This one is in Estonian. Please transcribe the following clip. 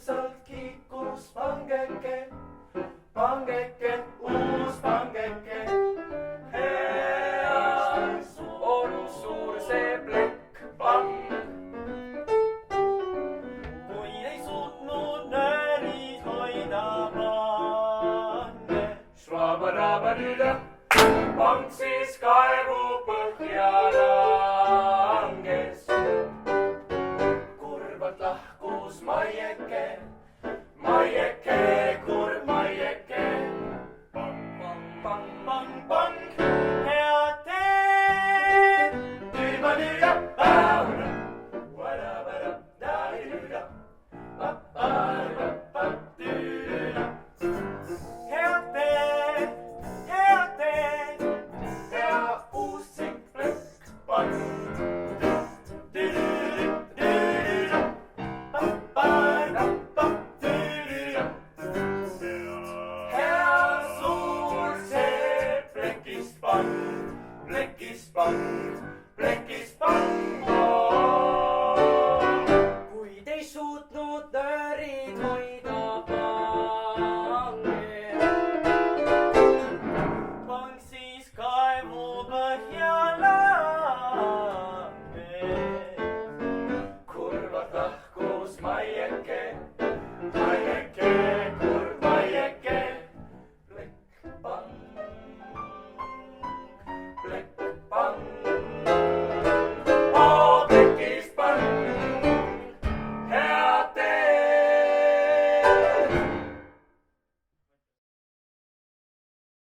õudselt kiikus pangeke, pangeke, uus pangeke. Hea on suur see plekkpang. Kui ei suutnud näärid hoida pange, švabarabarida, pang siis kaevu põhja langes. Kurvalt lahkus Maieke, Maieke, kurb Maieke. Pang, pang, pang, pang, pang, head teed. Tüüba-tüüda, päuna, vada-vada, da-tüüda, pa-pa-pa-pa-tüüda. Head teed, head teed, hea uus tsiklõkkpang. Plekispang, kuid ei suutnud näärid hoida pange, pang siis kaevu põhja langes. Kurvalt lahkus Maieke, Maieke.